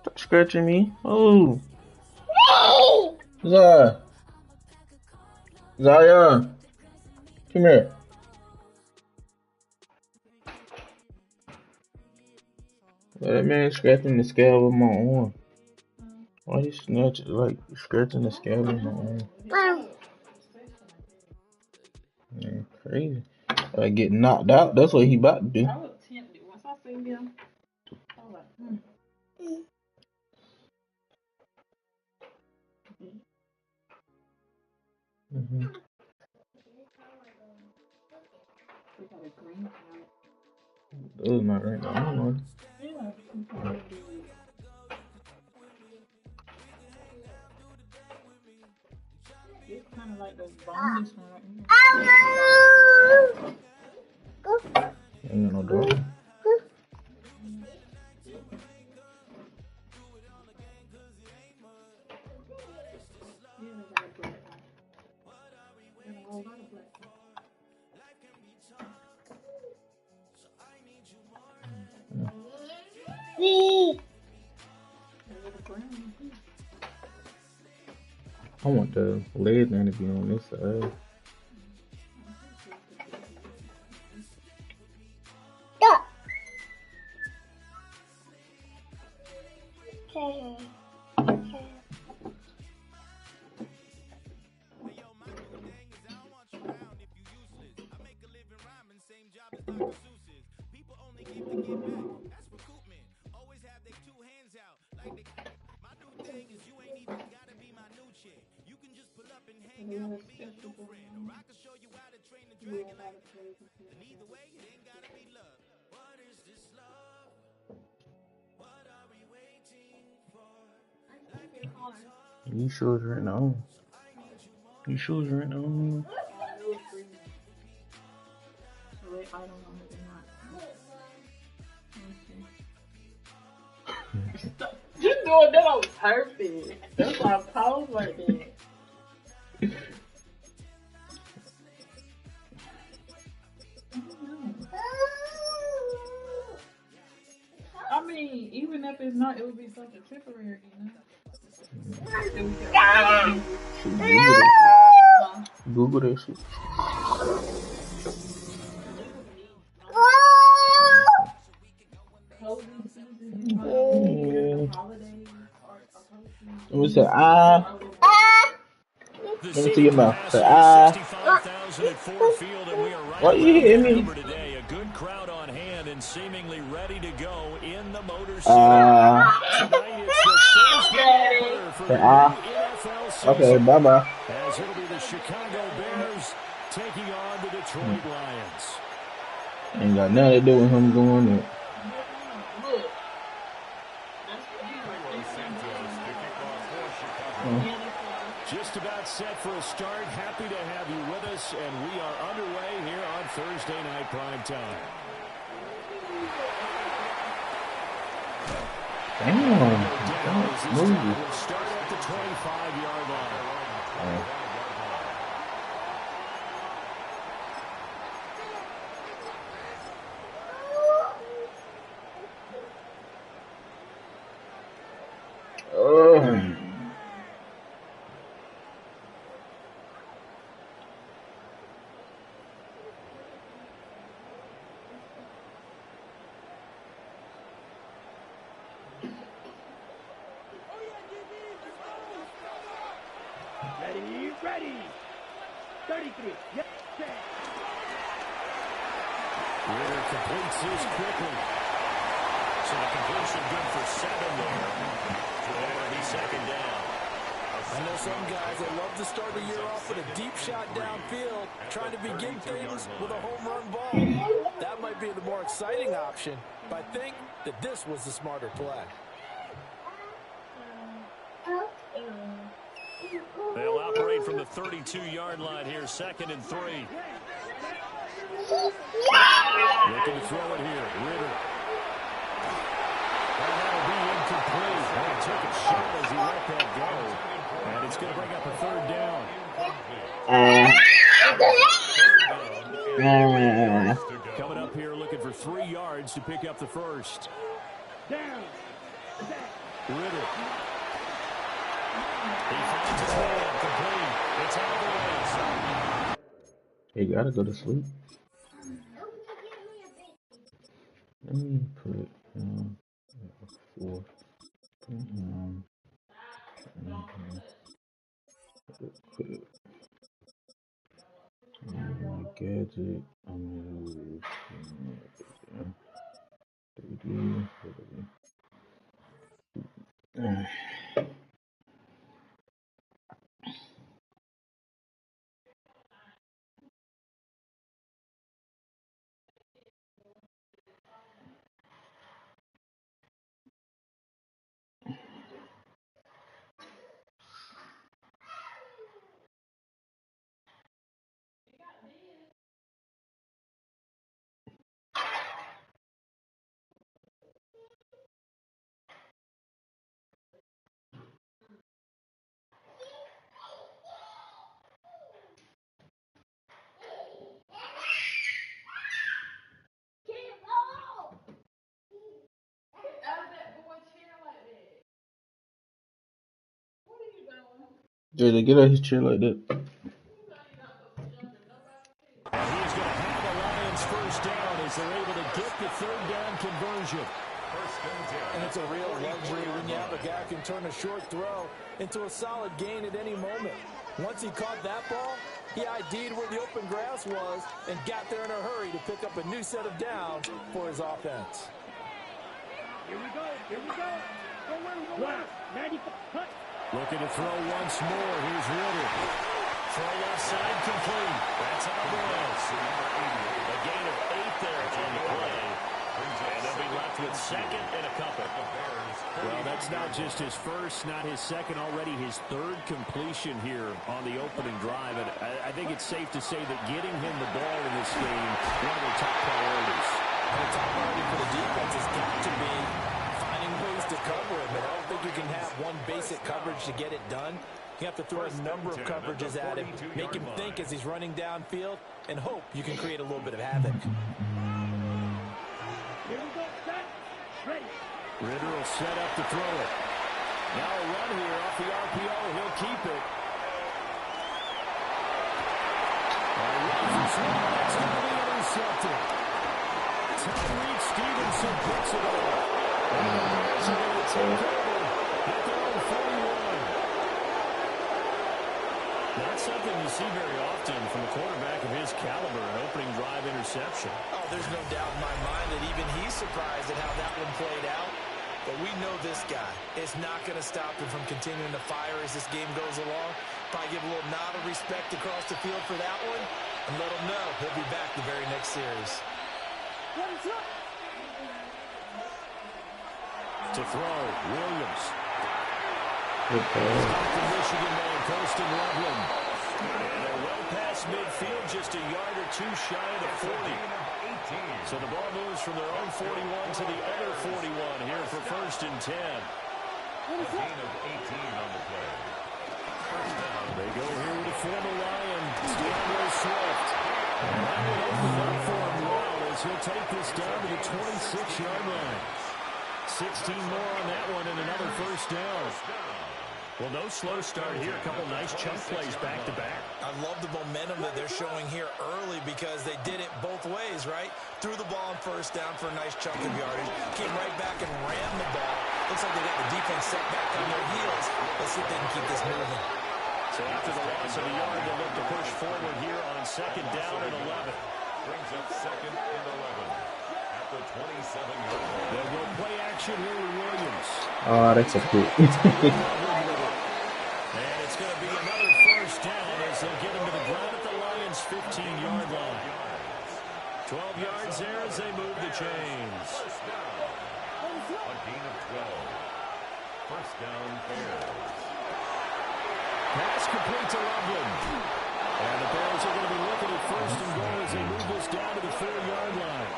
Stop scratching me. Oh. Zaya. Zaya. Come here. That man scratching the scab of my arm. Why he snatch it like scratching the scab of my arm? Man, crazy. Like get knocked out. That's what he about to do. I was tempted once I seen him. I was like, Mm-hmm. Those not right now. Yeah. It's kind of like those boneless one right here. Ain't no door. I want the lid man to be on this side. You sure it's right now? You sure it's right now? You doing that on purpose. That's why I paused like that. I mean, even if it's not, it would be something temporary, you know? Google that shit. Let me say Let me see your mouth. Say What you hear me? A good crowd on hand and seemingly ready to go in the Motor City. Okay, bye-bye. As it'll be the Chicago Bears taking on the Detroit Lions. Ain't got nothing to do with him going there. Just about set for a start. Happy to have you with us, and we are underway here on Thursday Night Prime Time. Damn. We'll start at the 25-yard line. Ready. 33. Yes. Ritter completes this quickly. So the completion good for 7 there. For second down. I know some guys that love to start the year off with a deep shot downfield, trying to begin things with a home run ball. That might be the more exciting option, but I think that this was the smarter play. They'll operate from the 32-yard line here, 2nd and 3. Looking to throw it here, Ritter. And that'll be incomplete. He took a shot as he let that go. And it's going to bring up a 3rd down. Coming up here looking for 3 yards to pick up the first. Down. Ritter. He finds his man complete. It's Alvarez. He gotta go to sleep. Let me put 4. My gadget. I'm gonna use 3D. Jada, get out his chair like that. And he's going to have the Lions first down as they're able to get the third down conversion. And it's a real luxury when you have a guy who can turn a short throw into a solid gain at any moment. Once he caught that ball, he ID'd where the open grass was and got there in a hurry to pick up a new set of downs for his offense. Here we go. Go on. 95. Cut. Looking to throw once more. Here's Ritter. Throw left side complete. That's Alvarez. A gain of 8 there on the play. And they'll be left with second and a couple. Well, that's not just his first, not his second, already his third completion here on the opening drive. And I think it's safe to say that getting him the ball in this game, one of their top priorities. And the top priority for the defense has got to be finding ways to cover him. And I don't think you can have one basic coverage to get it done. You have to throw a number of coverages at him, make him think as he's running downfield, and hope you can create a little bit of havoc. Here we go. Set. Ready. Ritter will set up to throw it. Now a run here off the RPO. He'll keep it. That's going to be intercepted. Tyreek Stevenson picks it up. Hit their own 41. That's something you see very often from a quarterback of his caliber, an opening drive interception. Oh, there's no doubt in my mind that even he's surprised at how that one played out. But we know this guy is not going to stop him from continuing to fire as this game goes along. Probably give a little nod of respect across the field for that one and let him know he'll be back the very next series. To throw, Williams. Good pass. The Michigan man, Kirsten Loveland. And they're well past midfield, just a yard or two shy of the 40. So the ball moves from their own 41 to the other 41 here for 1st and 10. A gain of 18 on the play. First down. They go here with a former Lion, DeAndre Swift. And that will open up for him well as he'll take this down to the 26-yard line. 16 more on that one and another first down. Well, no slow start here. A couple nice chunk plays back-to-back. I love the momentum that they're showing here early because they did it both ways, right? Threw the ball on first down for a nice chunk of yardage. Came right back and ran the ball. Looks like they got the defense set back on their heels. Let's see if they can keep this moving. So after the loss of a yard, they'll look to push forward here on 2nd down and 11. Brings up 2nd and 11. At the 27-yard line. They'll go play action here with Williams. Oh, that's a pick. And it's going to be another first down as they'll get him to the ground at the Lions' 15-yard line. 12 yards there as they move the chains. A gain of 12. First down, Bears. Pass complete to Loveland. And the Bears are going to be looking at 1st and goal as they move this down to the 4-yard line.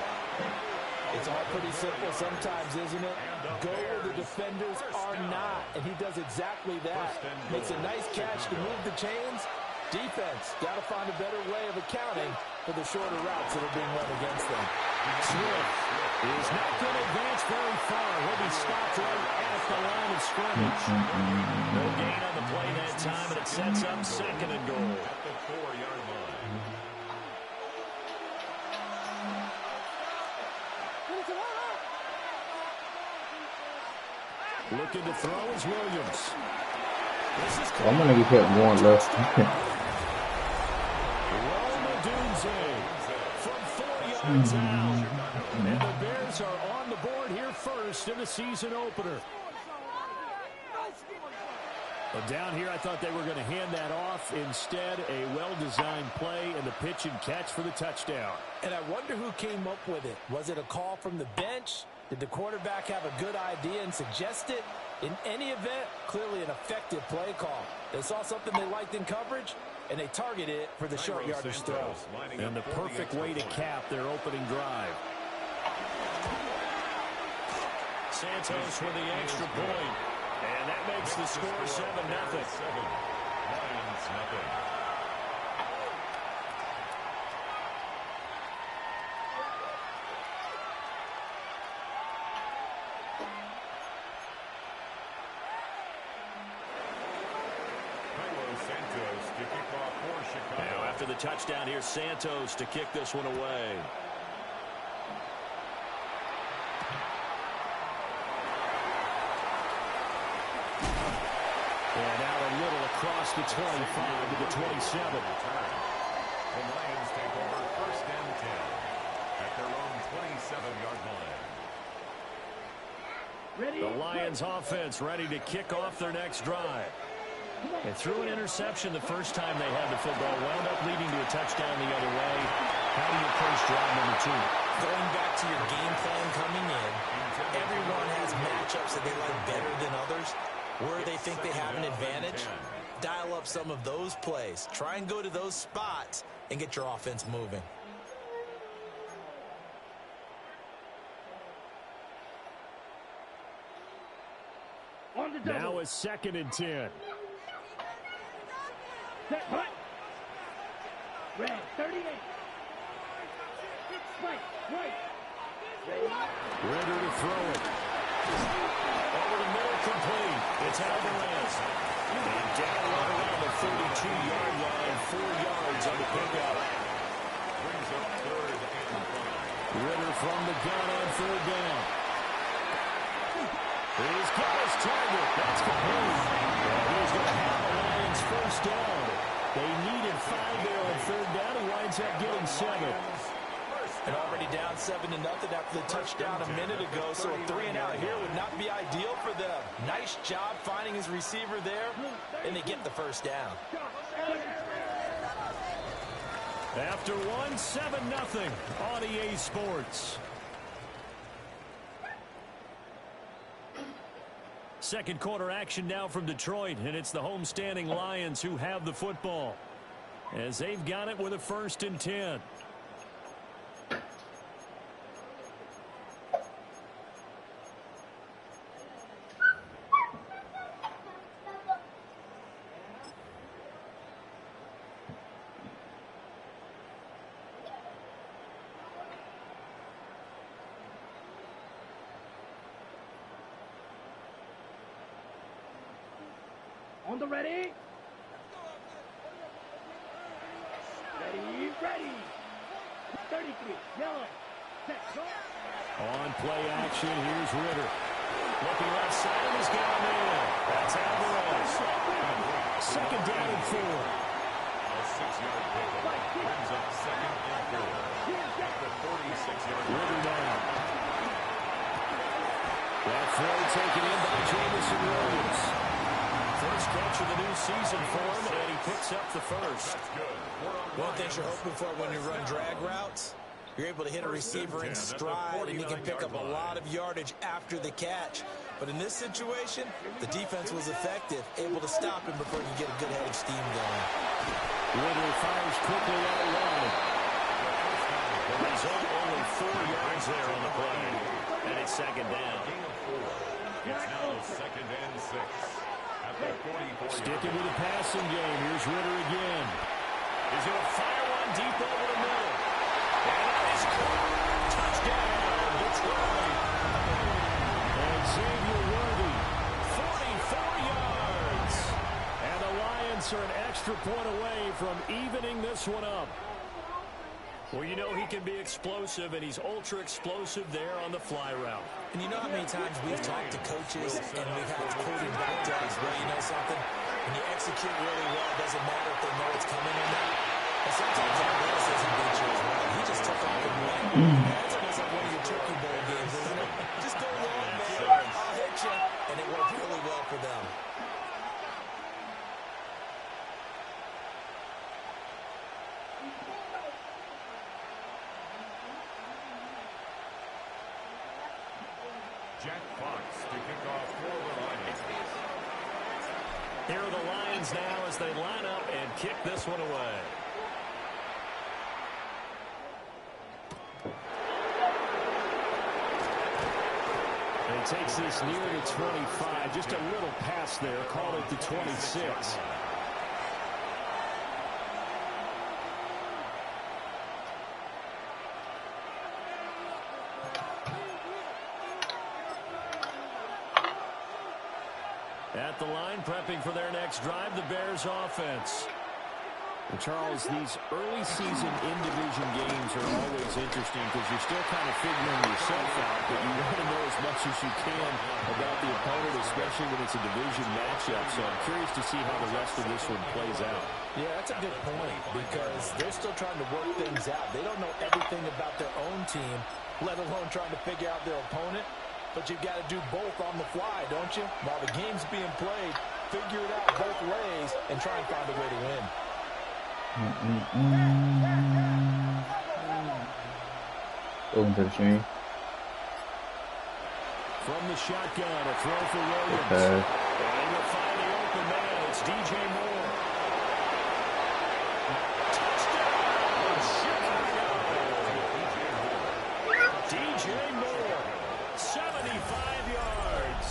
It's all pretty simple sometimes, isn't it? Go where the defenders are not, and he does exactly that. Makes a nice catch to move the chains. Defense, got to find a better way of accounting for the shorter routes that are being run against them. Swift is not going to advance very far. He'll be stopped right at the line of scrimmage. No gain on the play that time, and it sets up 2nd and goal. At the 4-yard line. Looking to throw is Williams. This is I'm gonna get hit one left. from 4 yards out. And the Bears are on the board here first in the season opener. But down here, I thought they were going to hand that off. Instead, a well-designed play and the pitch and catch for the touchdown. And I wonder who came up with it. Was it a call from the bench? Did the quarterback have a good idea and suggest it? In any event, clearly an effective play call. They saw something they liked in coverage, and they targeted it for the short yardage throw. And the perfect way to cap their opening drive. Santos with the extra point. And that makes the score 7-0. Lions nothing. Santos to kick off for Chicago. Now after the touchdown, here's Santos to kick this one away. And out a little across the 25 to the 27. The Lions take over 1st and 10 at their own 27-yard line. The Lions offense ready to kick off their next drive. They threw an interception the first time they had the football, wound up leading to a touchdown the other way. How do you approach drive number 2? Going back to your game plan coming in, everyone has matchups that they like better than others. Where they think they have an advantage, dial up some of those plays. Try and go to those spots and get your offense moving. Now it's 2nd and 10. Set, hut. Red, 38. Spike, right. Ritter to throw it. Over the middle, complete. It's Alvarez. And down right around the 32-yard line, 4 yards on the pickup. Brings up 3rd and 5. Ritter from the gun on 3rd down. He's got his target. That's complete. And he's going to have the Lions 1st down. They needed 5 there on 3rd down. He winds up getting 7. And already down 7-0 after the touchdown a minute ago, so a 3-and-out here would not be ideal for them. Nice job finding his receiver there, and they get the 1st down. After one, 7-0 on EA Sports. Second quarter action now from Detroit, and it's the homestanding Lions who have the football as they've got it with a 1st and 10. On the ready. Ready. 33, yellow. Set, go. On play action, here's Ritter. Looking left side, and he's got him in. That's Alvarez. 2nd down and 4. A 6-yard pickup brings up 2nd and 4 at the 46-yard line. Ritter down. That throw taken in by Jamison Williams. First catch of the new season for him, and he picks up the 1st. One of the things you're hoping for when you run drag routes, you're able to hit a receiver in stride, and he can pick up a lot of yardage after the catch. But in this situation, the defense was effective, able to stop him before he could get a good head of steam going. Ritter fires quickly out wide. The result, only 4 yards there on the play, and it's 2nd down. It's now 2nd and 6. Sticking with the passing game. Here's Ritter again. He's going to fire one deep over the middle. And that is caught. Touchdown, Detroit. And Xavier Worthy Bears are an extra point away from evening this one up. Well, you know he can be explosive, and he's ultra-explosive there on the fly route. And you know how many times we've talked to coaches and we've had quarterback does, well, you know something? When you execute really well, it doesn't matter if they know it's coming or not. And sometimes that Willis doesn't beat you as well. He just took off and went. That's almost like one of your turkey bowl games, isn't it? Just go long, man. I'll hit you. And it worked really well for them. Jack Fox to kick off for the Lions. Here are the Lions now as they line up and kick this one away. And he takes this near the 25. Just a little pass there. Call it the 26. At the line, prepping for their next drive, the Bears offense. And Charles, these early season in-division games are always interesting because you're still kind of figuring yourself out, but you want to know as much as you can about the opponent, especially when it's a division matchup. So I'm curious to see how the rest of this one plays out. Yeah, that's a good point because they're still trying to work things out. They don't know everything about their own team, let alone trying to figure out their opponent. But you've got to do both on the fly, don't you? While the game's being played, figure it out both ways and try and find a way to win. Going to the screen. From the shotgun, a throw for Williams. Okay. And you'll find the open man. It's DJ Moore. Touchdown, Chicago. DJ Moore, 75 yards.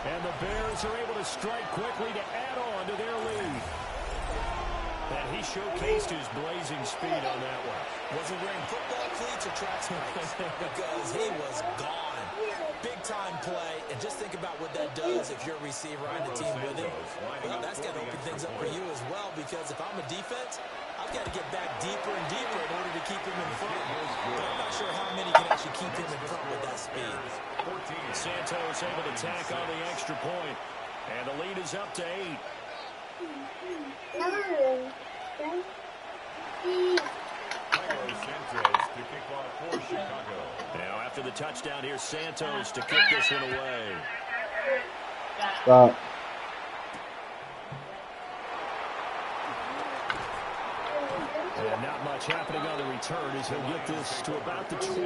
And the Bears are able to strike quickly to add on to their lead. And he showcased his blazing speed on that one. Was he wearing football cleats or track spikes? Because he was gone. Big-time play. And just think about what that does if you're a receiver on the team with him. Well, that's going to open things up for you as well because if I'm a defense, I've got to get back deeper and deeper in order to keep him in front. But I'm not sure how many can actually keep him in front with that speed. Santos able to tack on the extra point. And the lead is up to 8. Santos to kick off for Chicago. Now after the touchdown, here's Santos to kick this one away. Stop. And not much happening on the return as he'll get this to about the 23.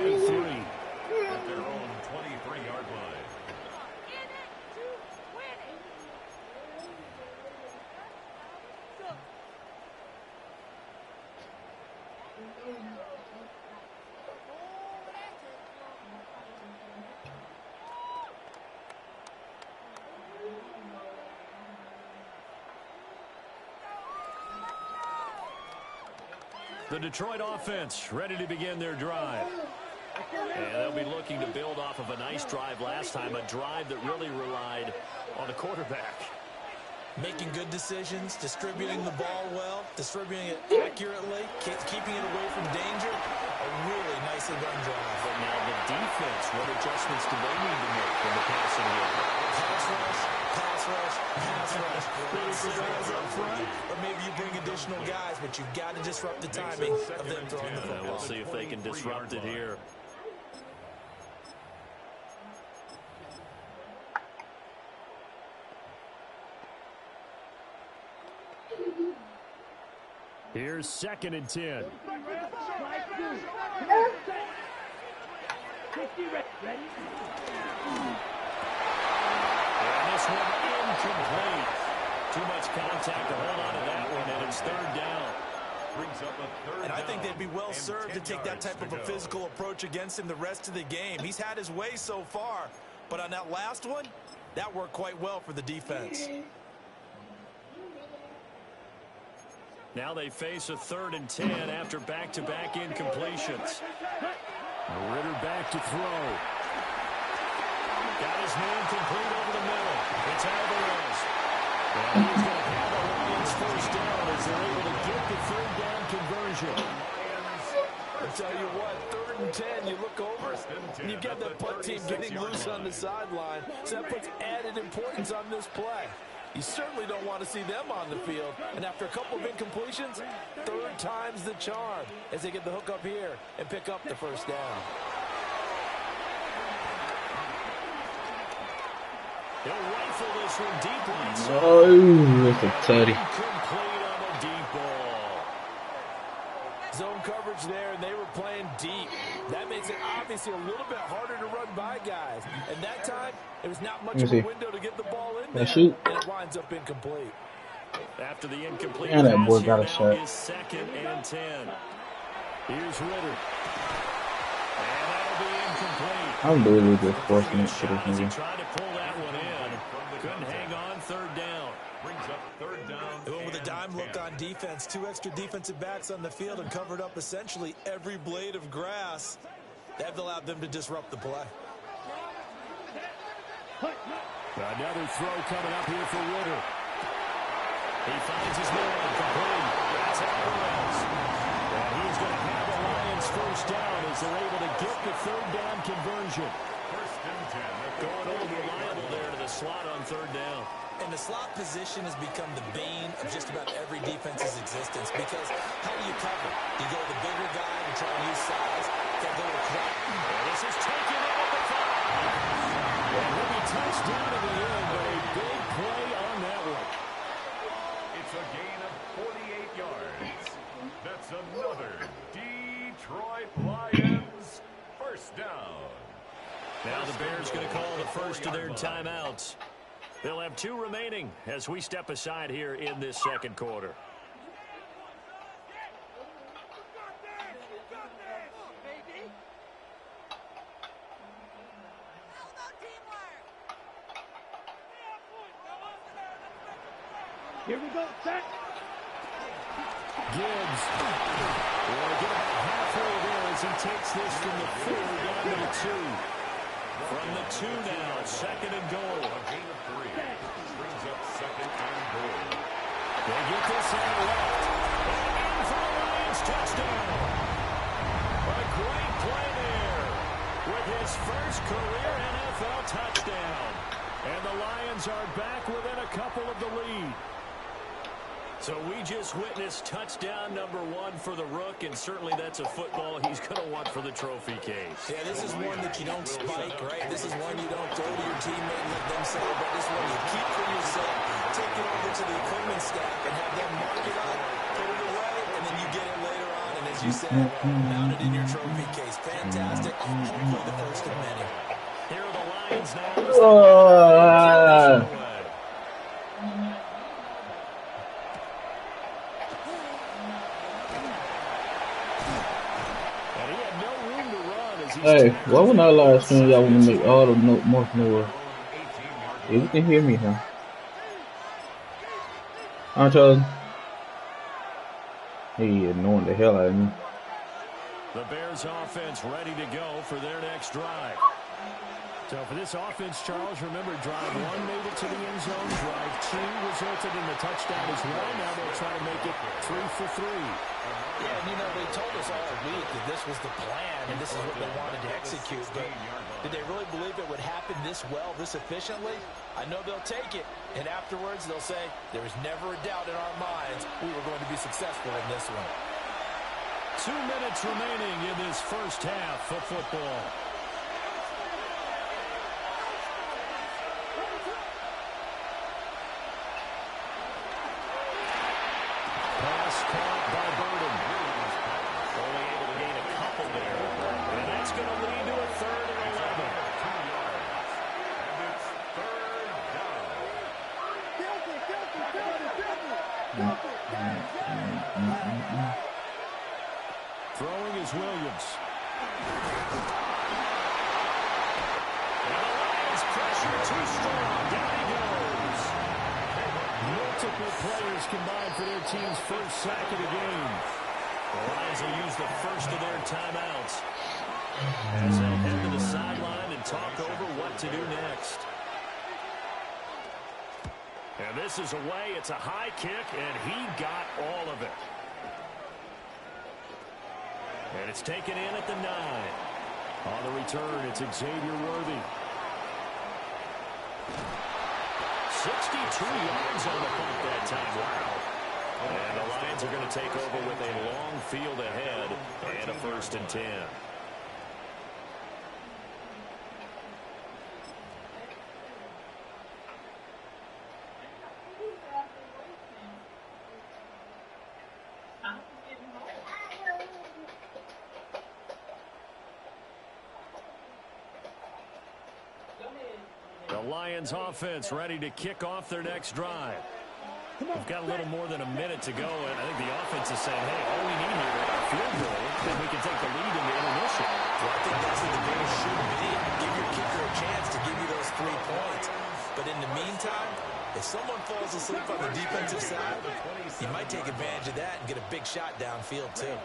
At their own 23-yard line. The Detroit offense ready to begin their drive. And they'll be looking to build off of a nice drive last time, a drive that really relied on the quarterback. Making good decisions, distributing the ball well, distributing it accurately, keeping it away from danger. A really nicely run drive. But now the defense, what adjustments do they need to make in the passing game? Pass rush, pass rush, pass rush. Ready for guys up front? Or maybe you bring additional guys, but you've got to disrupt the timing of them throwing the football. We'll see if they can disrupt it here. Here's 2nd and 10. Ready? And this one incomplete. Too much contact to hold on to that one, and it's 3rd down. Brings up a 3rd And I think down they'd be well and served to 10 take that yards type of to a go. physical approach against him the rest of the game. He's had his way so far, but on that last one, that worked quite well for the defense. Now they face a 3rd and 10 after back-to-back incompletions. Ritter back to throw. Got his man complete over the middle. It's Alvarez. And he's going to have a Lions 1st down. getting loose on the sideline, so that puts added importance on this play. You certainly don't want to see them on the field. And after a couple of incompletions, third time's the charm as they get the hook up here and pick up the first down. He'll rifle this one deep right side. Oh, that's a tutty. Complete on the deep ball. Zone coverage there, and they were playing deep. That makes it obviously a little bit harder to run by guys. And that time, it was not much of a window to get the ball in there, and it winds up incomplete. After the incomplete And that boy pass, got a here shot. now is 2nd and 10. Here's Ritter. And that'll be incomplete. I'm literally just forcing it to Shot this as he nigga. tried to pull that one in. Couldn't hang on, 3rd down. Brings up 3rd down. They went with a dime look on defense. 2 extra defensive backs on the field and covered up essentially every blade of grass. That allowed them to disrupt the play. Another throw coming up here for Ritter. He finds his man complete. That's Alvarez. And he's going to have the Lions first down as they're able to get the 3rd down conversion. 1st and 10. Going a little reliable there to the slot on 3rd down. And the slot position has become the bane of just about every defense's existence because how do you cover? You go the bigger guy and try to use size. Can't go to the crowd. And this is taken in at the 5. And he'll be touched down at the end, but a big play on that one. It's a gain of 48 yards. That's another Detroit Lions first down. Now the Bears going to call the first of their timeouts. They'll have 2 remaining as we step aside here in this 2nd quarter. Here we go, set. Gibbs will get about halfway there as he takes this from the 4 down to the 2. From the 2 now, 2nd and goal. A gain of 3. Brings up 2nd and goal. They get this out left. And in for the Lions touchdown. A great play there with his first career NFL touchdown. And the Lions are back within a couple of the lead. So we just witnessed touchdown number 1 for the Rook, and certainly that's a football he's going to want for the trophy case. Yeah, this is one that you don't spike, right? This is one you don't throw to your teammate and let them celebrate. This is one you keep for yourself, take it over to the equipment staff and have them mark it up, put it away, and then you get it later on. And as you said, mount it in your trophy case. Fantastic. Hopefully the first of many. Here are the Lions now. Hey, why would I last time y'all want to make all the most noise? Yeah, you can hear me, huh? I'm telling. He annoying the hell out of me. The Bears offense ready to go for their next drive. So for this offense, Charles, remember drive 1 made it to the end zone. Drive 2 resulted in the touchdown as well. Now they'll try to make it 3 for 3. Yeah, and you know, they told us all week that this was the plan and this is what they wanted to execute. But did they really believe it would happen this well, this efficiently? I know they'll take it. And afterwards, they'll say, there was never a doubt in our minds we were going to be successful in this one. 2 minutes remaining in this first half of football. Pass caught by Burden. Only able to gain a couple there. And that's going to lead to a 3rd and 11. 2 yards. And it's 3rd down. Throwing is Williams. And the Lions pressure too strong. Down he goes. Multiple players combined for their team's first sack of the game. The Lions will use the first of their timeouts as they head to the sideline and talk over what to do next. And this is away. It's a high kick, and he got all of it. And it's taken in at the 9. On the return, it's Xavier Worthy. 62 yards on the punt that time. Wow. And the Lions are going to take over with a long field ahead and a 1st and 10. The Lions offense ready to kick off their next drive. We've got a little more than a minute to go, and I think the offense is saying, hey, all we need here is a field goal, and we can take the lead in the intermission. Well, I think that's what the game should be. Give your kicker a chance to give you those 3 points. But in the meantime, if someone falls asleep on the defensive side, you might take advantage of that and get a big shot downfield, too.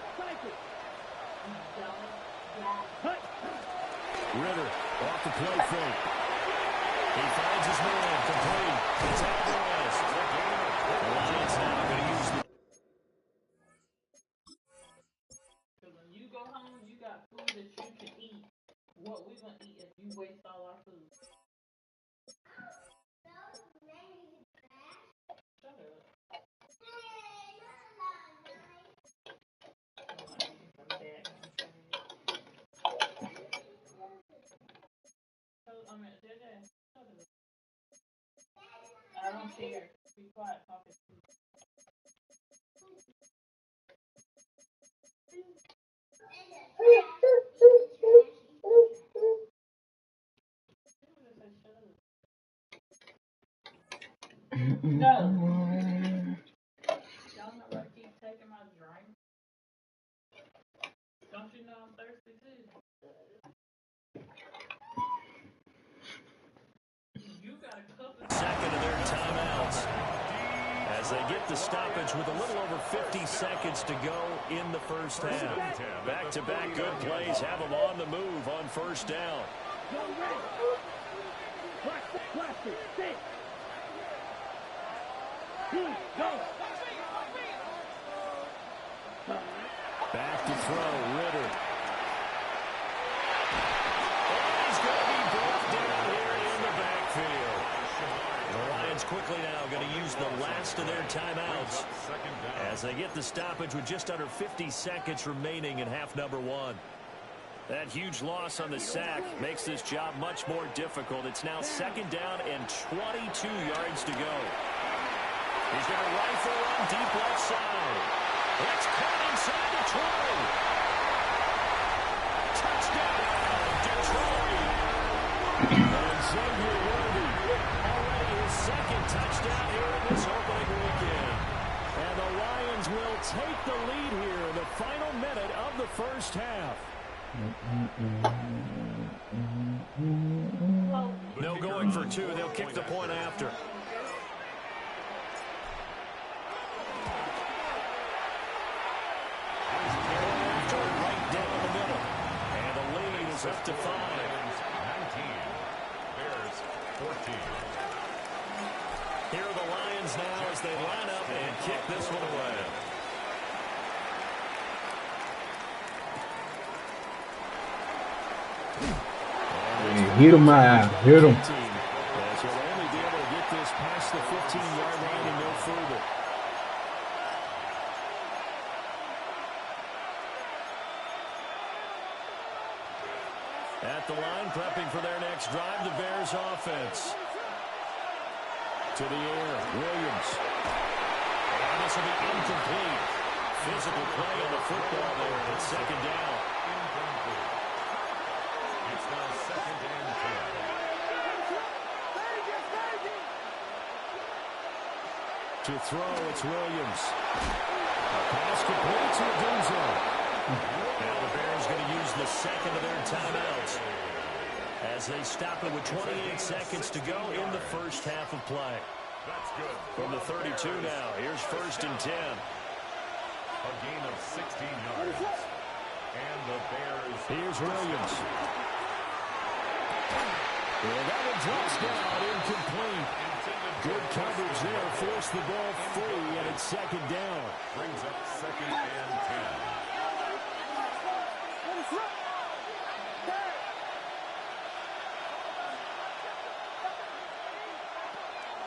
Ritter off the play fake. He finds his man, complete. It's Alvarez. The Lions now going to use the... When you go home, you got food that you can eat. What we gonna eat if you waste all our food? I don't care. Be quiet, talking. No. Y'all know where I keep taking my drink? Don't you know I'm thirsty too? You got a cup of... Second of their timeouts as they get the stoppage with a little over 50 seconds to go in the first half. Back-to-back good plays have them on the move on 1st down. Back to throw, Ritter. He's going to be brought down here in the backfield. The Lions quickly now going to use the last of their timeouts as they get the stoppage with just under 50 seconds remaining in half number 1. That huge loss on the sack makes this job much more difficult. It's now 2nd down and 22 yards to go. He's going to rifle on deep left side. It's caught inside the 20. Touchdown, Detroit. And Xavier Worthy, already his 2nd touchdown here in this opening weekend. And the Lions will take the lead here in the final minute of the first half. No going for 2. They'll kick the point after. Right down the middle. And the lead is up to 5. 19. Bears 14. Here are the Lions now as they line up and kick this one away. Hit him out. Hit him. As he'll only be able to get this past the 15-yard line and no further. At the line, prepping for their next drive, the Bears offense. To the air, Williams. And this will be incomplete. Physical play on the football there, and it's 2nd down. It's now 2nd and 10. To throw, it's Williams. A pass complete to Dunzo. Now the Bears going to use the 2nd of their timeouts as they stop it with 28 seconds to go in the first half of play. That's good. From the 32 now, here's 1st and 10. A gain of 16 yards. And the Bears. Here's Williams. Well, that one drops down, incomplete. Good coverage there, forced the ball free, and it's 2nd down. Brings up 2nd and 10.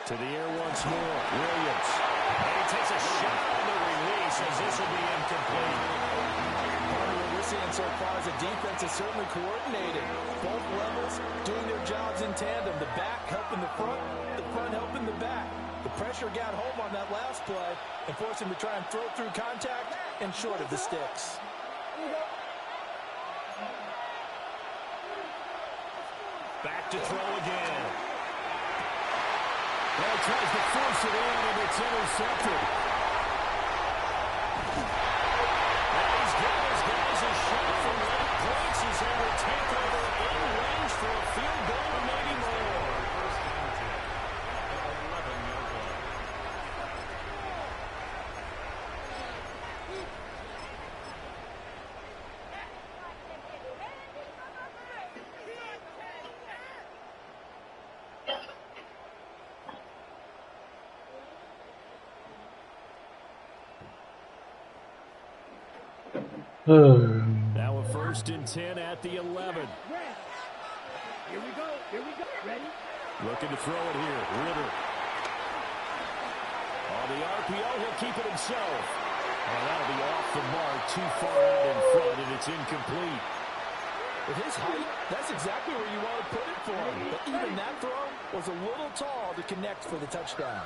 To the air once more. Williams. And he takes a shot on the release as this will be incomplete. What we're seeing so far is the defense is certainly coordinated. Both levels doing their jobs in tandem. The back helping the front helping the back. The pressure got home on that last play and forced him to try and throw through contact and short of the sticks. Back to throw again. Well, tries to force it in, and it's intercepted. And he's got his guys a shot from late points. He's able to take over in range for a field goal or maybe more. Now a 1st and 10 at the 11. Here we go. Ready? Looking to throw it here. Ritter. On the RPO, he'll keep it himself. Oh, that'll be off the mark, too far out in front, and it's incomplete. With his height, that's exactly where you want to put it for him. But even that throw was a little tall to connect for the touchdown.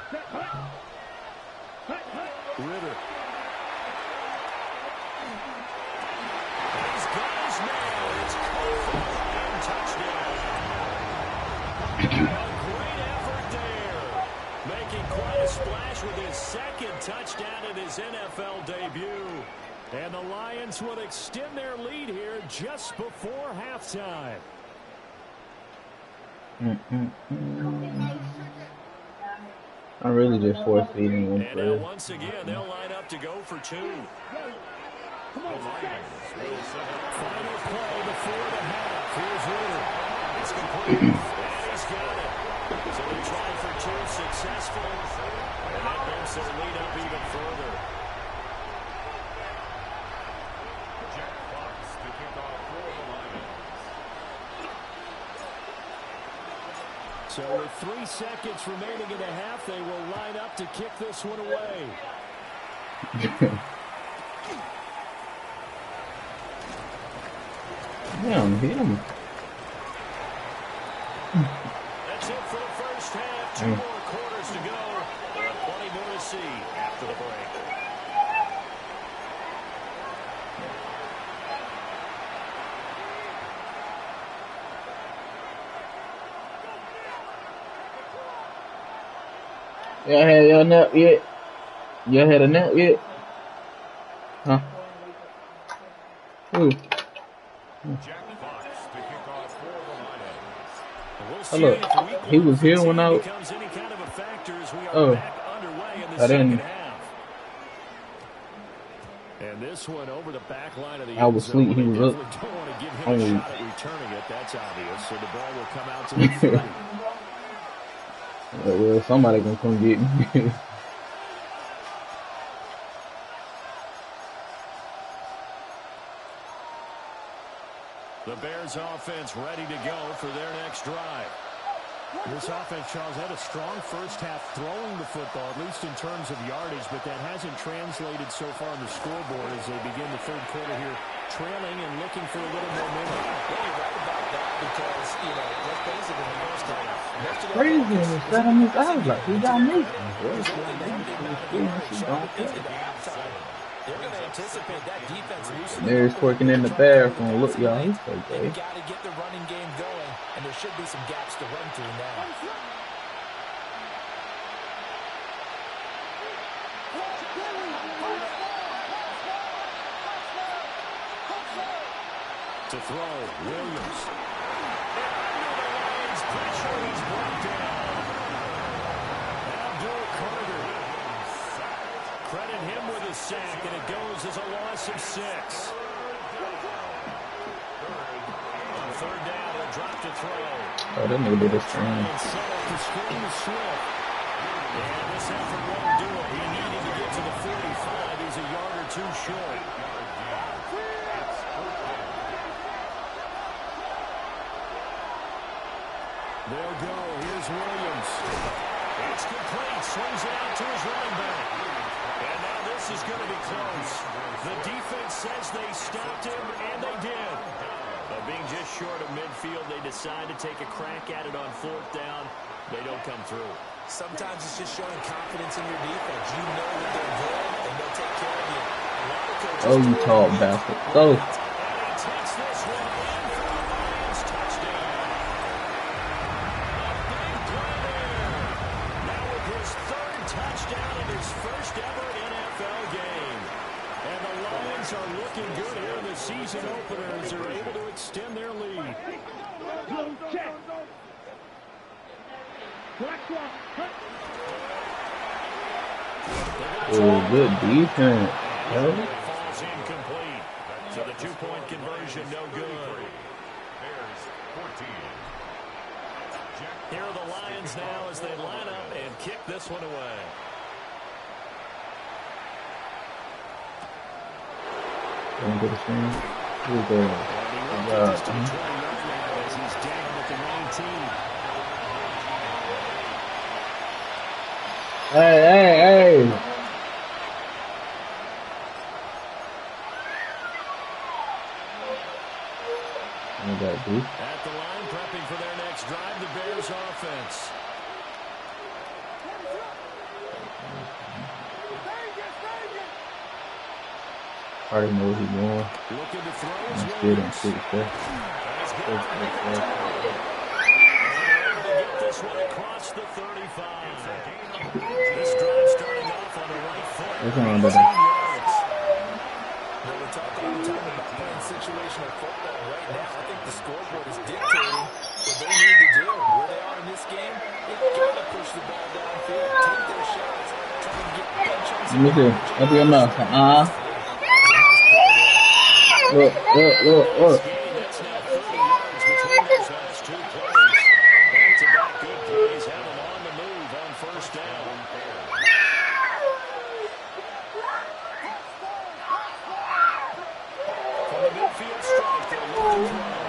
Ritter. He's got his man. It's caught for a Lion touchdown. A great effort there. Making quite a splash with his 2nd touchdown in his NFL debut. And the Lions will extend their lead here just before halftime. I'm really just force feeding them. And now once again, they'll line up to go for 2. Final play before the half. Here's Ritter. It's complete. And he's got it. So they tried for 2, successful. And that brings their lead up even further. Jack Fox to kick off for the Lions. So with 3 seconds remaining in the half, they will line up to kick this one away. Damn, hit him. That's it for the first half. 2 more quarters to go. There are plenty more to see after the break. Y'all had your nap yet? Y'all had a nap yet? Huh? Ooh. Jack Fox to kick off for the Lions. We'll Oh, look. if week He was here when I... becomes any kind of a factor as we are Oh. back underway in the I didn't... second half. And this one over the back line of the I was asleep. He was up. don't want to give him Only... a shot at returning it. That's obvious. So the ball will come out to the 30. Well, somebody gonna come get me. The Bears offense ready to go for their next drive. This offense, Charles, had a strong first half throwing the football, at least in terms of yardage, but that hasn't translated so far on the scoreboard as they begin the 3rd quarter here, trailing and looking for a little momentum. Yeah, you're right about that because, let's face it, in the first half, Crazy in the 7 minutes. I was like, who y'all making? they're going to anticipate that defense loosening. Mary's working in the bathroom. Look, y'all, he's okay. They've got to get the running game going, and there should be some gaps to run through now. To throw, Williams. Pressure, he's brought down. Abdul Carter. Credit him with a sack, and it goes as a loss of 6. On 3rd down, he'll drop to throw. Oh, that nigga did a screen. And set up the screen to Swift. And this effort won't do it. He needed to get to the 45. He's a yard or 2 short. They'll go. Here's Williams. It's swings it out to his running back. And now this is going to be close. The defense says they stopped him, and they did. Being just short of midfield, they decide to take a crack at it on 4th down. They don't come through. Sometimes it's just showing confidence in your defense. You know that they're good, and they'll take care of you. A lot of coaches Oh, you tall bastard. Go. And he takes this one in for the Lions touchdown. A big play there. Now with his 3rd touchdown in his first ever NFL game. And the Lions are looking good here in the season opener as they're able to extend their lead. Oh, good defense. Falls incomplete. So the 2-point conversion no good. Bears 14. Here are the Lions now as they line up and kick this one away. Going to the screen. Here we go. He's down at the 19. Hey. What that do? At the line, prepping for their next drive, the Bears offense. Already know what he's doing. Looking to throw I'm his scared way. and shit stuff. Get this one across the 35. This drive starting off on the right foot. That's not bad. 18 yards. Well, we talk all the time about playing situational football. Right now, I think the scoreboard is dictating what they need to do. Where they are in this game, they've got to push the ball downfield, take their shots, try to get big chunks Let me see. Open your mouth. Look. That's now 30 yards between those last 2 plays. Back-to-back good plays have them on the move on 1st down. From the midfield strike, they're looking to throw.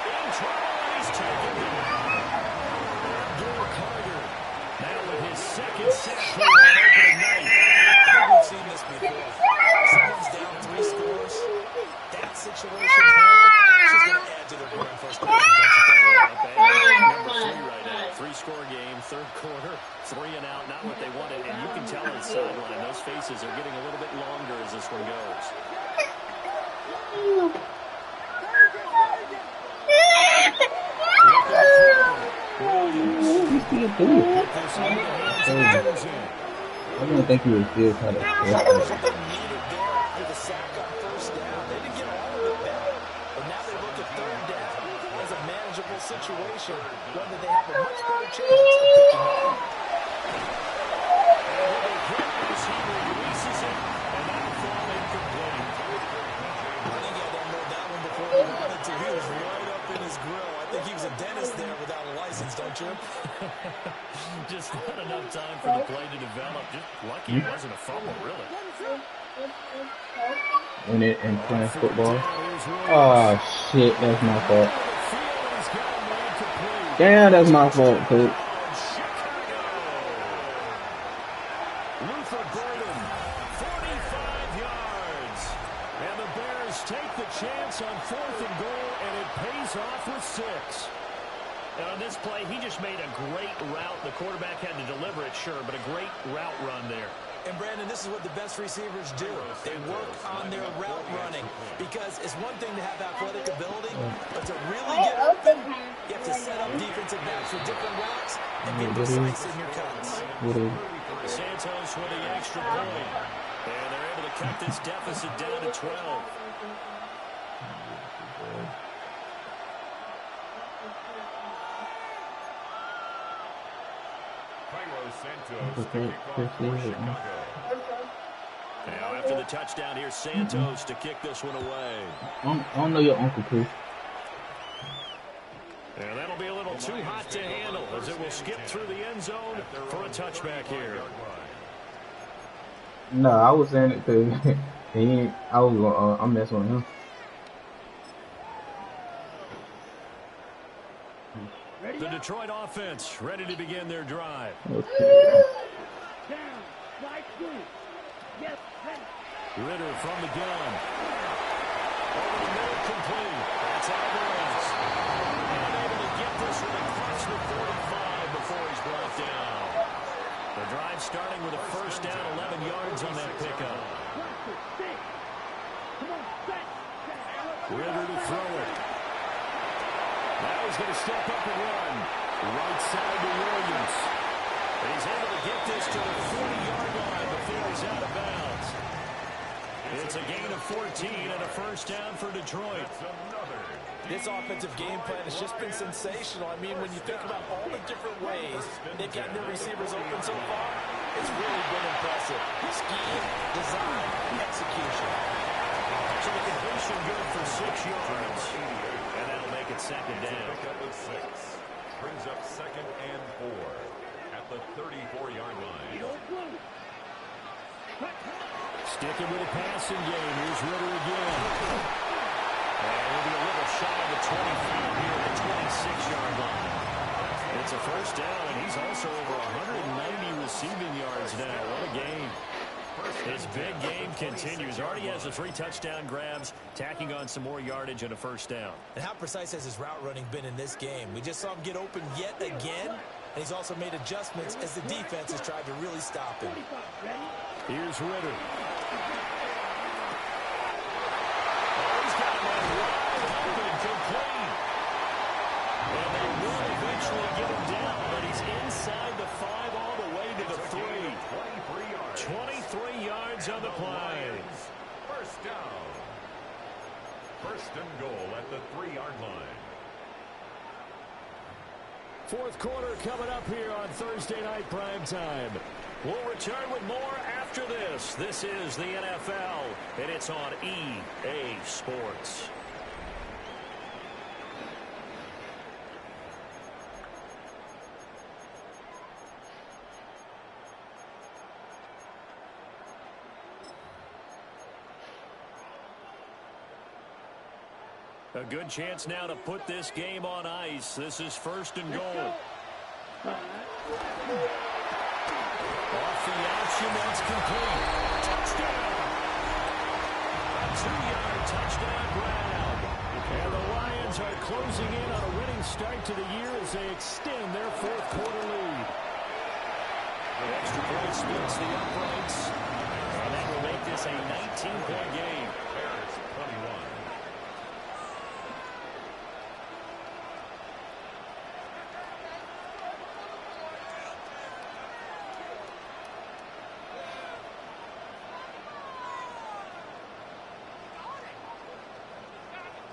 In trouble, and he's taken down. Abdul Carter now with his 2nd sack here on opening night. I think we've seen this before. Someone's down 3 scores. That situation it's just going to add to their growing frustration, don't you think? Number 3 right now. 3-score game, 3rd quarter, 3 and out, not what they wanted. And you can tell on the sideline, those faces are getting a little bit longer as this one goes. I don't think he was still kind of They needed there with a sack on 1st down. They didn't get all of it back, but now they look at 3rd down as a manageable situation, one that they have a much better chance of picking up. And with a hit as he releases it, and that'll fall incomplete. I think he had to unload that one before he wanted to. He was right up in his grill. I think he was a dentist there without a license, don't you? Just not enough time for the play to develop. Just lucky it wasn't a fumble, really. when it and playing football. Oh shit, that's my fault. Damn, that's my fault, coach. Luther Gordon, 45 yards. And the Bears take the chance on 4th and goal, and it pays off with 6. And on this play, he just made a great route. The quarterback had to deliver it, sure, but a great route run there. And, Brandon, this is what the best receivers do. They work on their route running because it's one thing to have athletic ability, but to really get open, you have to set up defensive backs for different routes and be precise in your cuts. Santos with the extra point. And they're able to cut this deficit down to 12. Now after the touchdown, here's Santos to kick this one away. I don't know your Uncle Chris. And that'll be a little too hot to handle as it will skip through the end zone for a touchback here. No, I was saying it because I'm messing with him. Ready? The Detroit offense ready to begin their drive. Okay. Down. Slide through. Yes, ready. Ritter from the gun. Over the middle, complete. That's Alvarez. Unable to get this one across the 45 before he's brought down. The drive starting with a first down, 11 yards on that pickup. Ritter to throw it. Now he's going to step up and run. Right side to Williams. And he's able to get this to the 40-yard line before he's out of bounds. It's a gain of 14 and a first down for Detroit. This offensive game plan has just been sensational. I mean, when you think about all the different ways they've gotten their receivers open so far, it's really been impressive. Scheme, design, execution. So the completion good for 6 yards. And that'll make it second down. Pickup of 6. Brings up second and 4 at the 34-yard line. Sticking with a passing game. Here's Ritter again. And he'll be a little shy of the 25 here at the 26-yard line. It's a first down, and he's also over 190 receiving yards now. What a game. His big game continues. Already has the 3 touchdown grabs, tacking on some more yardage and a first down. And how precise has his route running been in this game? We just saw him get open yet again, and he's also made adjustments as the defense has tried to really stop him. Here's Ritter. He's got him wide open, complete. And they will eventually get him down, but he's inside the 5 all the way to the 3. 23 yards on the play. First down. First and goal at the 3-yard line. Fourth quarter coming up here on Thursday Night Primetime. We'll return with more after this. This is the NFL, and it's on EA Sports. A good chance now to put this game on ice. This is first and goal. Off the action, that's complete. Touchdown! A 2-yard touchdown grab. And the Lions are closing in on a winning start to the year as they extend their fourth quarter lead. The extra point splits the uprights. And that will make this a 19-point game. Bears 21.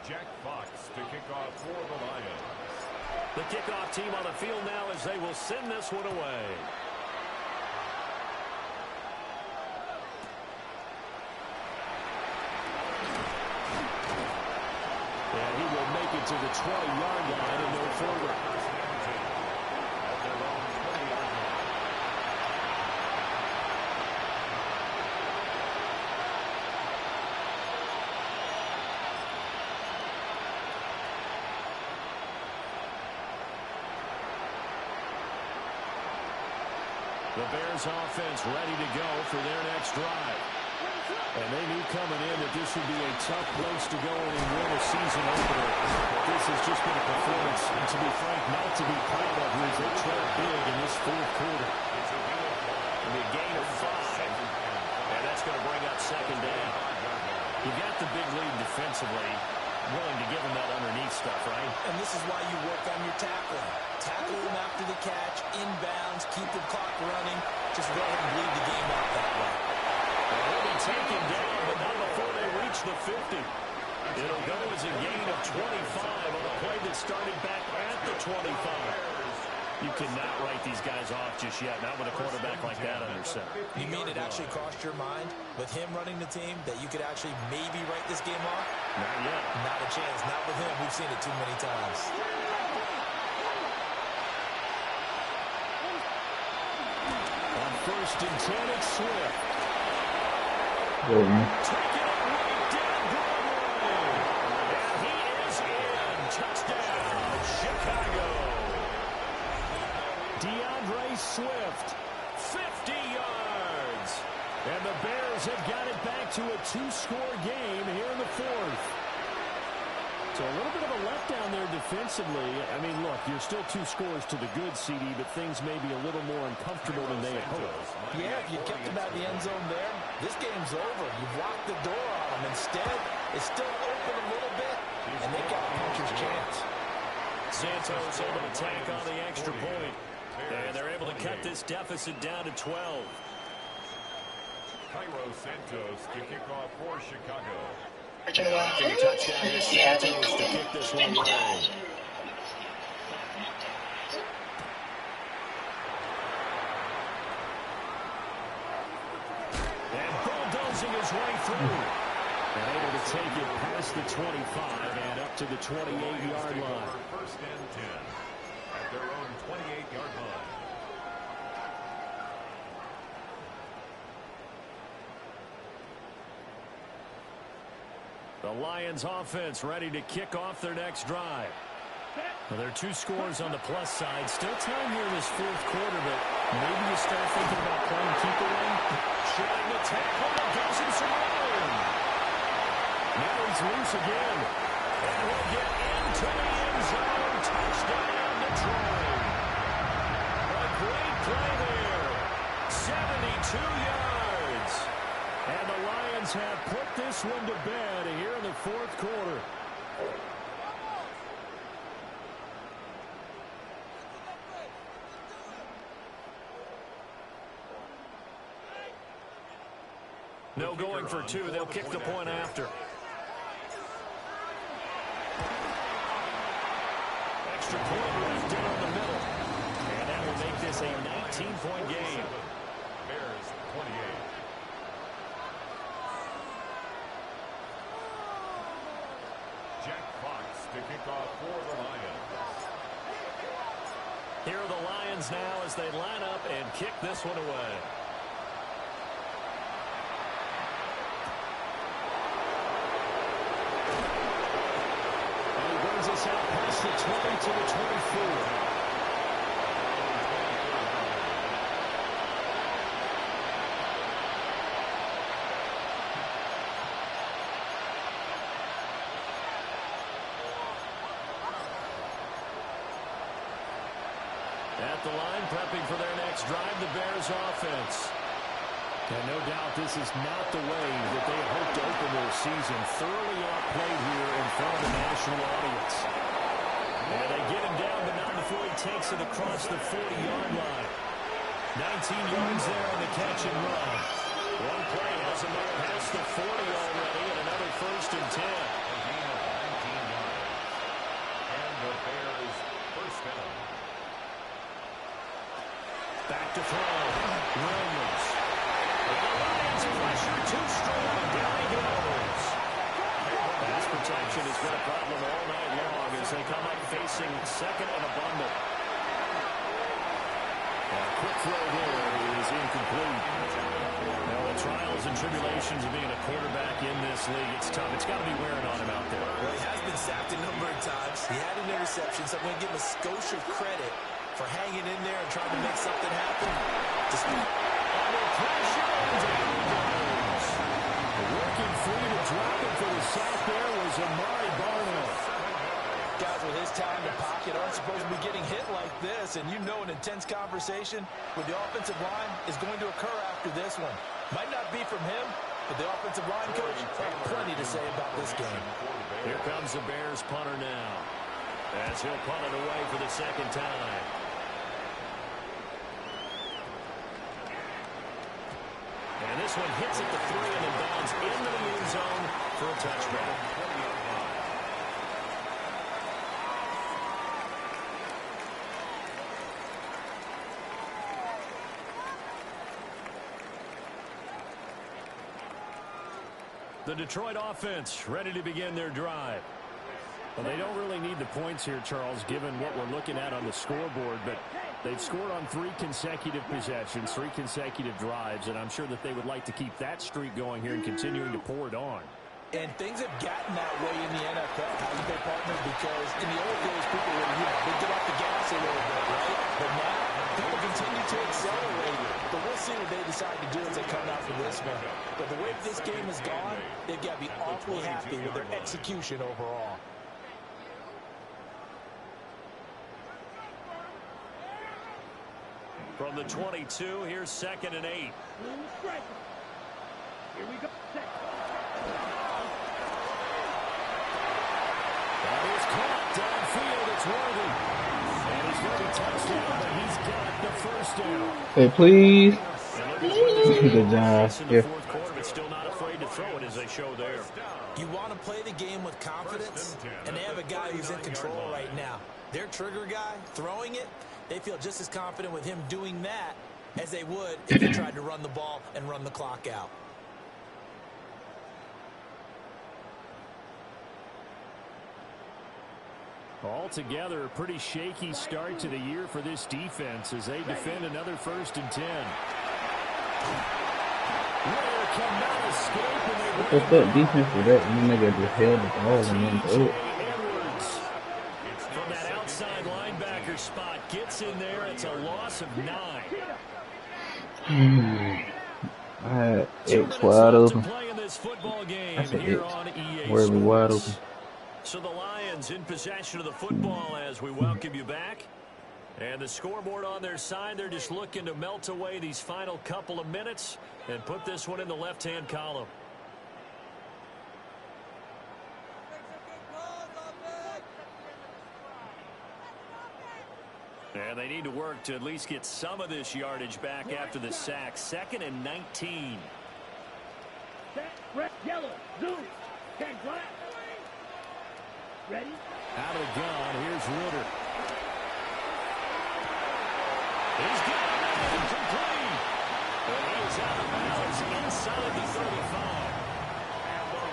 Jack Fox to kick off for the Lions. The kickoff team on the field now as they will send this one away. And he will make it to the 20-yard line and no further. At their own 20-yard line. The Bears offense ready to go for their next drive. And they knew coming in that this would be a tough place to go and win a season opener. But this has just been a performance, and to be frank, not to be proud of, as they trailed big in this fourth quarter. And a gain of 5. And that's going to bring up second down. You got the big lead defensively, willing to give them that underneath stuff, right? And this is why you work on your tackling. Tackle them after the catch, inbounds, keep the clock running. Just go ahead and bleed the game out that way. They'll be taken down, but not before they reach the 50. It'll go as a gain of 25 on a play that started back at the 25. You cannot write these guys off just yet, not with a quarterback like that under center. You mean it actually crossed your mind with him running the team that you could actually maybe write this game off? Not yet. Not a chance. Not with him. We've seen it too many times. On first and 10, it's Swift. Go, man. Taking it right down Broadway. And he is in. Touchdown, Chicago. DeAndre Swift. 50 yards. And the Bears have got it back to a 2-score game here in the fourth. So a little bit of a letdown there defensively. I mean, look, you're still 2 scores to the good, CD, but things may be a little more uncomfortable than they had hoped. Yeah, if you kept them out of the end zone there, this game's over. You've locked the door on them. Instead, it's still open a little bit, and they got a puncher's chance. Santos able to tack on the extra point. And they're able to cut this deficit down to 12. Cairo Santos to kick off for Chicago. Touchdown here, Santos to kick this one away. And bulldozing his way through. And able to take it past the 25 and up to the 28-yard line. First and 10 at their own 28-yard line. The Lions offense ready to kick off their next drive. Well, there are 2 scores on the plus side. Still time here in this fourth quarter, but maybe you start thinking about playing keep away. Trying to tackle and gives him some room. Now he's loose again. And he'll get into the end zone. Touchdown, Detroit. A great play there. 72 yards. And the Lions have put this one to bed here in the fourth quarter. No going for 2. They'll kick the point after. Extra point right down the middle. And that will make this a 19-point game. Bears 28. Jack Fox to kick off for the Lions. Here are the Lions now as they line up and kick this one away. And he brings us out past the 20 to the 24. At the line, prepping for their next drive, the Bears offense. And no doubt this is not the way that they hope to open their season. Thoroughly outplayed here in front of the national audience. And they get him down, but not before he takes it across the 40-yard line. 19 yards there on the catch and run. One play has him up past the 40 already, and another first and 10. A gain of 19 yards. And the Bears first down. Back to throw. Williams. And the Lions pressure too strong. Down he goes. Pass protection has been a problem all night long as they come up facing second and a bundle. And a quick throw there is incomplete. Now the trials and tribulations of being a quarterback in this league, it's tough. It's got to be wearing on him out there. Well, he has been sacked a number of times. He had an interception, so I'm going to give him a skosh of credit for hanging in there and trying to make something happen. Under pressure, and down he goes. Working free to drop it for the sack there was Amari Barno. Guys with his talent in the pocket aren't supposed to be getting hit like this, and you know an intense conversation with the offensive line is going to occur after this one. Might not be from him, but the offensive line coach has plenty to say about this game. Here comes the Bears punter now, as he'll punt it away for the second time. And this one hits at the 3 and then bounds into the end zone for a touchback. The Detroit offense ready to begin their drive. Well, they don't really need the points here, Charles, given what we're looking at on the scoreboard, but they've scored on 3 consecutive possessions, 3 consecutive drives, and I'm sure that they would like to keep that streak going here and continuing to pour it on. And things have gotten that way in the NFL, haven't they, partner? Because in the old days, people would, they get off the gas a little bit, right? But now, people continue to accelerate. But we'll see what they decide to do as they come out for this one. But the way this game has gone, they've got to be awfully happy with their execution overall. From the 22, here's 2nd and 8. Here we go. That is caught downfield. It's Worthy. And he's going to be touchdown, but he's got the first down. Hey, please. Good Good job. In the fourth quarter, but still not afraid to throw it as they show there. You want to play the game with confidence, and they have a guy who's in control right now. Their trigger guy, throwing it, they feel just as confident with him doing that as they would if they tried to run the ball and run the clock out. Altogether, a pretty shaky start to the year for this defense as they defend another 1st and 10. Where cannot escape, and they What's up, defense for that? You nigga just held the ball and then threw it. Edwards from that outside linebacker spot gets in there. It's a loss of 9. I had X wide open. I said X. Where we wide open. So the Lions in possession of the football as we welcome you back. And the scoreboard on their side, they're just looking to melt away these final couple of minutes and put this one in the left-hand column. And they need to work to at least get some of this yardage back after the sack. 2nd and 19. Red, yellow, zoom, 10, black. Ready? Out of the gun, here's Ritter. He's got it, incomplete. And he's out of bounds inside the 35.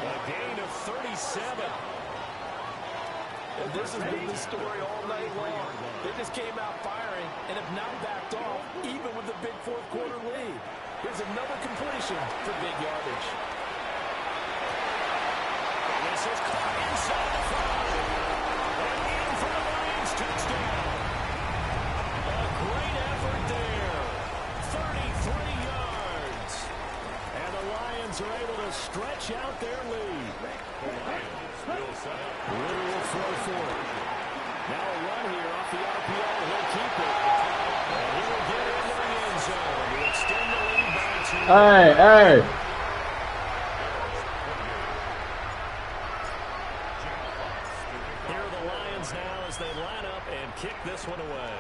A gain of 37. And this has been the story all night long. They just came out firing and have not backed off, even with the big fourth quarter lead. Here's another completion for big yardage. This is caught inside the 5. And in for the Lions touchdown. A great effort there. 33 yards. And the Lions are able to stretch out their lead. Ritter will throw for it. Now a run here off the RPO. He'll keep it. And he will get into the end zone to extend the lead by 2. Hey. Here are the Lions now as they line up and kick this one away.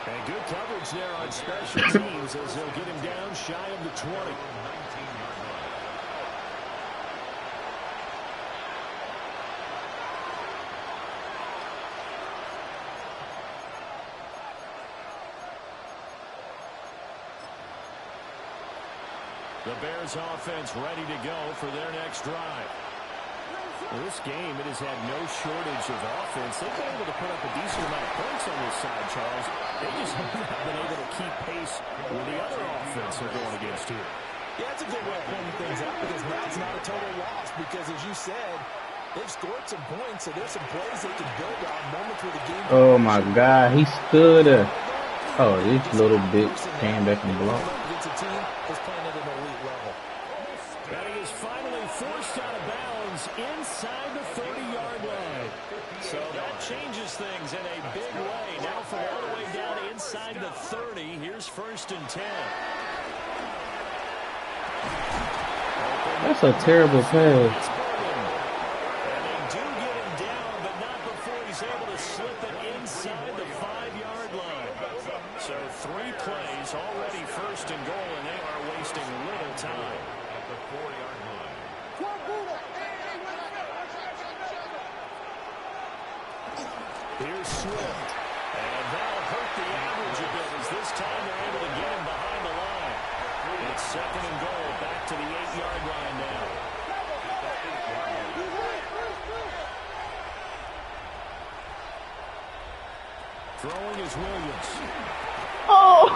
And good coverage there on special teams as they'll get him down shy of the 20. The Bears offense ready to go for their next drive. Well, this game, it has had no shortage of offense. They've been able to put up a decent amount of points on this side, Charles. They just have not been able to keep pace with the other offense they're going against here. Yeah, it's a good way of pointing things out because now it's not a total loss because, as you said, they've scored some points, so there's some plays they can build on, moments where the game... Oh, my God. He stood there. Oh, this little bitch came back and blocked. Against a team that's playing at an elite level. And he is finally forced out of bounds inside the 30-yard line. So that changes things in a big way. Now from all the way down inside the 30, here's 1st and 10. That's a terrible pass. And they do get him down, but not before he's able to slip it inside the 5-yard line. So 3 plays, already 1st and goal, and they are wasting little time. At the 4-yard line. Here's Swift. And that'll hurt the average a bit as this time they're able to get him behind the line. It's 2nd and goal, back to the 8-yard line now. Throwing is Williams. Oh,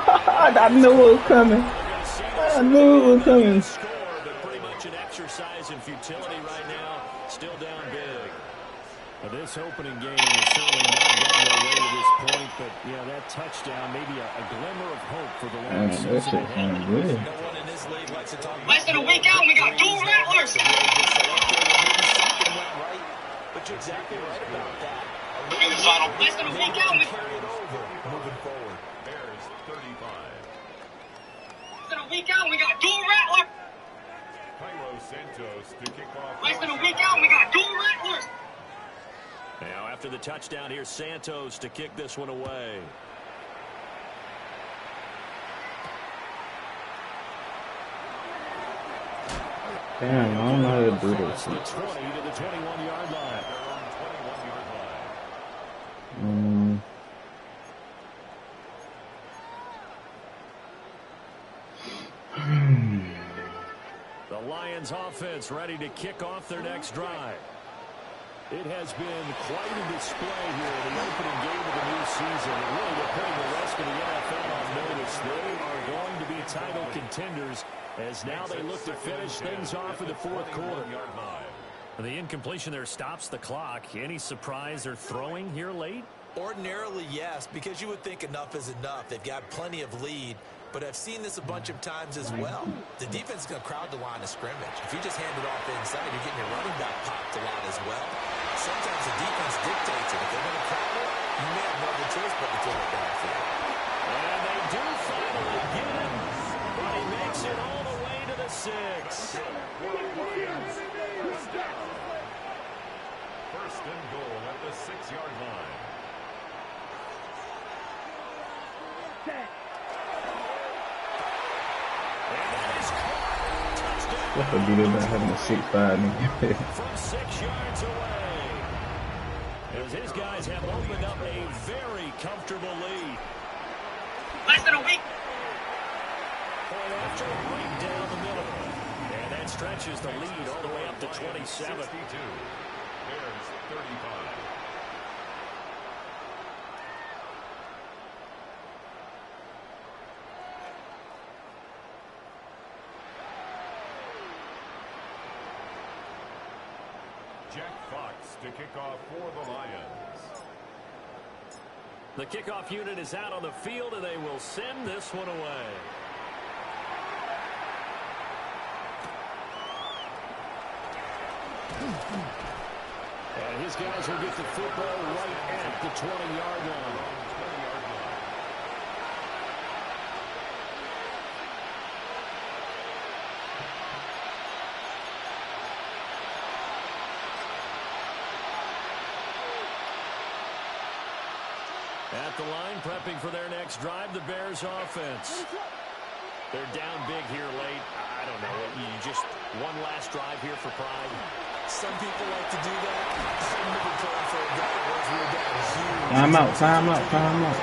I knew it was coming. I knew it was coming. Score, but pretty much an exercise in futility right now. Still down big. Well, this opening game has certainly not gotten their way to this point, but yeah, that touchdown, maybe a glimmer of hope for the long That season shit ahead. sound good. No one in this league likes to talk about Less than a week out, we got dual rattlers. Maybe something went right, but you're exactly right about that. In the final. Less than a week out, we Carry it over moving forward. Bears 35. less than a week out, we got dual rattlers. Cairo Santos to kick off. Less than a week out, we got dual rattlers. Now, after the touchdown, here's Santos to kick this one away. Damn, I don't know how to do this. The 20 to the 21-yard line. The Lions offense ready to kick off their next drive. It has been quite a display here in the opening game of the new season. And really, they're putting the rest of the NFL on notice. They are going to be title contenders as now they look to finish things off in the fourth quarter. The incompletion there stops the clock. Any surprise they're throwing here late? Ordinarily, yes, because you would think enough is enough. They've got plenty of lead, but I've seen this a bunch of times as well. The defense is going to crowd the line of scrimmage. If you just hand it off inside, you're getting your running back popped a lot as well. Sometimes the defense dictates it. If they're going to crowd it, you may have no other choice but to throw it downfield. And they do finally get him, but he makes it all the way to the 6. First and goal at the 6-yard line. What the dude about having a 6'5" nigga? From 6 yards away. As his guys have opened up a very comfortable lead. Less than a week. Point after right down the middle. And that stretches the lead all the way up to 27. 62. Bears 35. Jack Fox to kick off for the Lions. The kickoff unit is out on the field, and they will send this one away. And his guys will get the football right at the 20-yard line. At the line, prepping for their next drive, the Bears offense. They're down big here late. I don't know. You just one last drive here for pride. Some people like to do that. I'm never playing for a guy who was real down huge. Time out, time out, time out.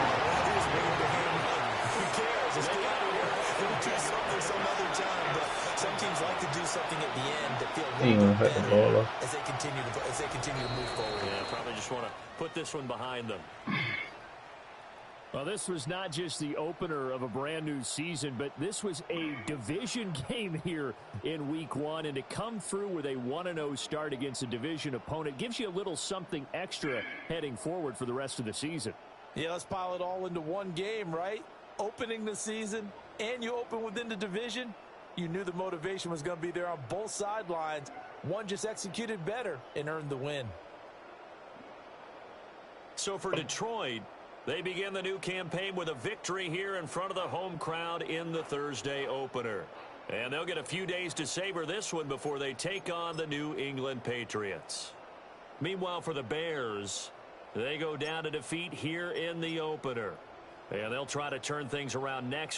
Who cares? Let's get out of here. We'll do something some other time. But some teams like to do something at the end that feel a little bit better as they continue to move forward. Yeah, probably just want to put this one behind them. Well, this was not just the opener of a brand new season, but this was a division game here in week 1. And to come through with a 1-0 start against a division opponent gives you a little something extra heading forward for the rest of the season. Yeah, let's pile it all into one game, right? Opening the season, and you open within the division. You knew the motivation was going to be there on both sidelines. One just executed better and earned the win. So for Detroit, they begin the new campaign with a victory here in front of the home crowd in the Thursday opener. And they'll get a few days to savor this one before they take on the New England Patriots. Meanwhile, for the Bears, they go down to defeat here in the opener. And they'll try to turn things around next week.